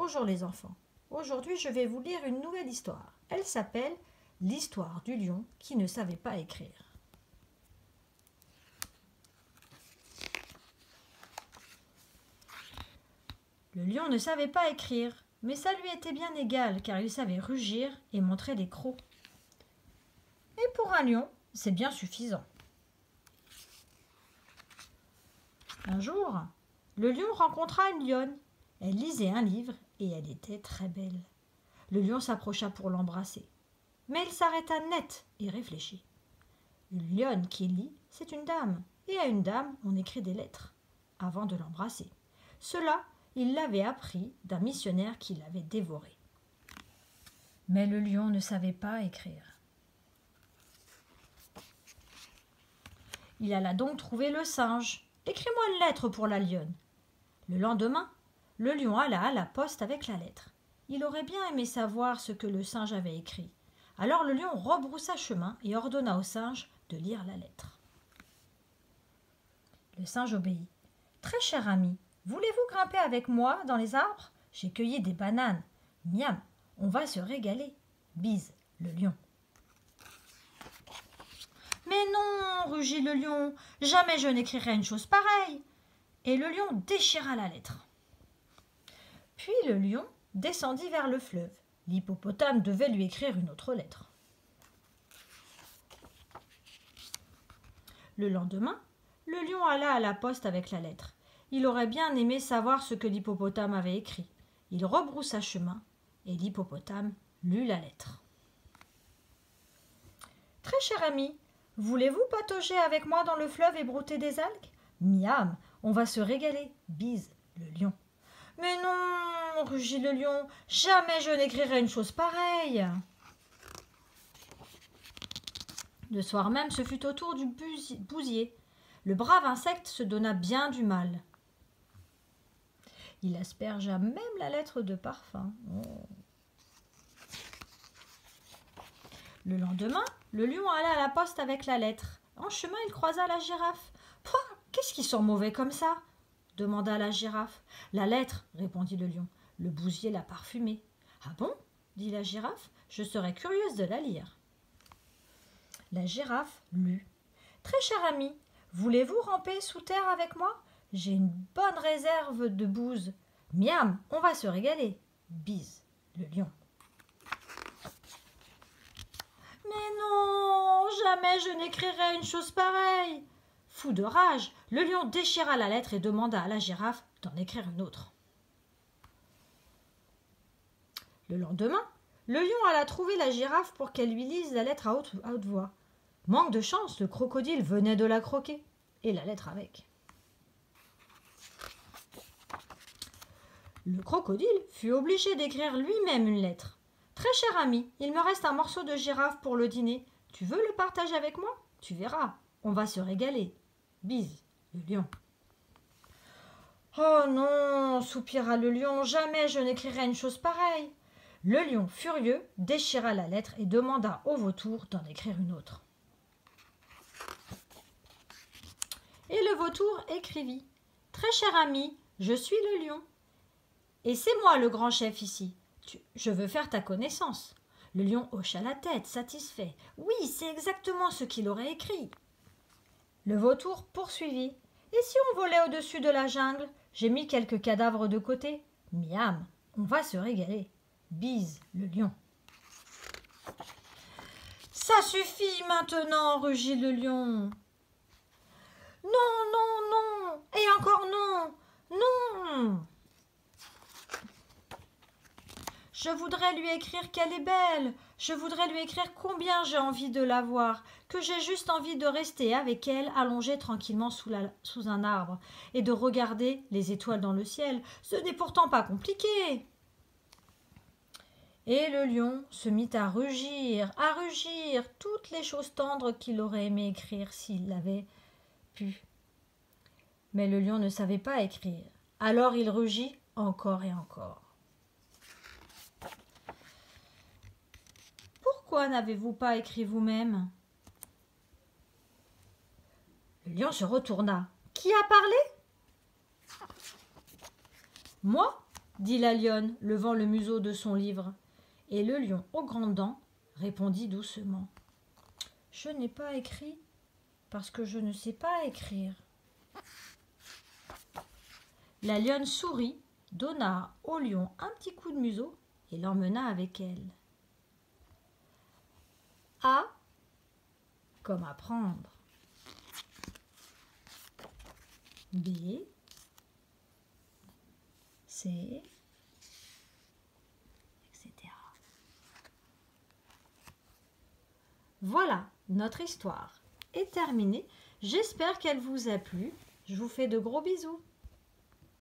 Bonjour les enfants. Aujourd'hui, je vais vous lire une nouvelle histoire. Elle s'appelle « L'histoire du lion qui ne savait pas écrire ». Le lion ne savait pas écrire, mais ça lui était bien égal car il savait rugir et montrer des crocs. Et pour un lion, c'est bien suffisant. Un jour, le lion rencontra une lionne. Elle lisait un livre et elle était très belle. Le lion s'approcha pour l'embrasser. Mais il s'arrêta net et réfléchit. Une lionne qui lit, c'est une dame. Et à une dame, on écrit des lettres avant de l'embrasser. Cela, il l'avait appris d'un missionnaire qui l'avait dévoré. Mais le lion ne savait pas écrire. Il alla donc trouver le singe. « Écris-moi une lettre pour la lionne. » Le lendemain, le lion alla à la poste avec la lettre. Il aurait bien aimé savoir ce que le singe avait écrit. Alors le lion rebroussa chemin et ordonna au singe de lire la lettre. Le singe obéit. « Très cher ami, voulez-vous grimper avec moi dans les arbres? J'ai cueilli des bananes. Miam, on va se régaler. Bise, le lion. » « Mais non, rugit le lion, jamais je n'écrirai une chose pareille. » Et le lion déchira la lettre. Puis le lion descendit vers le fleuve. L'hippopotame devait lui écrire une autre lettre. Le lendemain, le lion alla à la poste avec la lettre. Il aurait bien aimé savoir ce que l'hippopotame avait écrit. Il rebroussa chemin et l'hippopotame lut la lettre. « Très cher ami, voulez-vous patauger avec moi dans le fleuve et brouter des algues? Miam, on va se régaler. Bise, le lion. »« Mais non, rugit le lion, jamais je n'écrirai une chose pareille. » Le soir même, ce fut au tour du bousier. Le brave insecte se donna bien du mal. Il aspergea même la lettre de parfum. Oh. Le lendemain, le lion alla à la poste avec la lettre. En chemin, il croisa la girafe. « Pouah, qu'est-ce qui sent mauvais comme ça ?» demanda la girafe. « La lettre, répondit le lion. Le bousier l'a parfumée. »« Ah bon ?» dit la girafe. « Je serais curieuse de la lire. » La girafe lut. « Très cher ami, voulez-vous ramper sous terre avec moi? J'ai une bonne réserve de bouse. Miam, on va se régaler. Bise, le lion. » « Mais non, jamais je n'écrirai une chose pareille. » Fou de rage, le lion déchira la lettre et demanda à la girafe d'en écrire une autre. Le lendemain, le lion alla trouver la girafe pour qu'elle lui lise la lettre à haute voix. Manque de chance, le crocodile venait de la croquer, et la lettre avec. Le crocodile fut obligé d'écrire lui-même une lettre. « Très cher ami, il me reste un morceau de girafe pour le dîner. Tu veux le partager avec moi? Tu verras, on va se régaler. Bise, le lion. »« Oh non, soupira le lion, jamais je n'écrirai une chose pareille. » Le lion, furieux, déchira la lettre et demanda au vautour d'en écrire une autre. Et le vautour écrivit. « Très cher ami, je suis le lion. Et c'est moi le grand chef ici. Je veux faire ta connaissance. » Le lion hocha la tête, satisfait. Oui, c'est exactement ce qu'il aurait écrit. Le vautour poursuivit. « Et si on volait au-dessus de la jungle? J'ai mis quelques cadavres de côté. Miam, on va se régaler. Bise, le lion. »« Ça suffit maintenant, rugit le lion. »« Non, non, non, et encore non, non. Je voudrais lui écrire qu'elle est belle, je voudrais lui écrire combien j'ai envie de la voir, que j'ai juste envie de rester avec elle allongée tranquillement sous un arbre et de regarder les étoiles dans le ciel. Ce n'est pourtant pas compliqué. » Et le lion se mit à rugir toutes les choses tendres qu'il aurait aimé écrire s'il avait pu. Mais le lion ne savait pas écrire, alors il rugit encore et encore. « Pourquoi n'avez-vous pas écrit vous-même » Le lion se retourna. « Qui a parlé ?»« Moi, dit la lionne, levant le museau de son livre. Et le lion aux grandes dents répondit doucement. Je n'ai pas écrit parce que je ne sais pas écrire. La lionne sourit, donna au lion un petit coup de museau et l'emmena avec elle. A comme apprendre. B, C, etc. Voilà, notre histoire est terminée. J'espère qu'elle vous a plu. Je vous fais de gros bisous.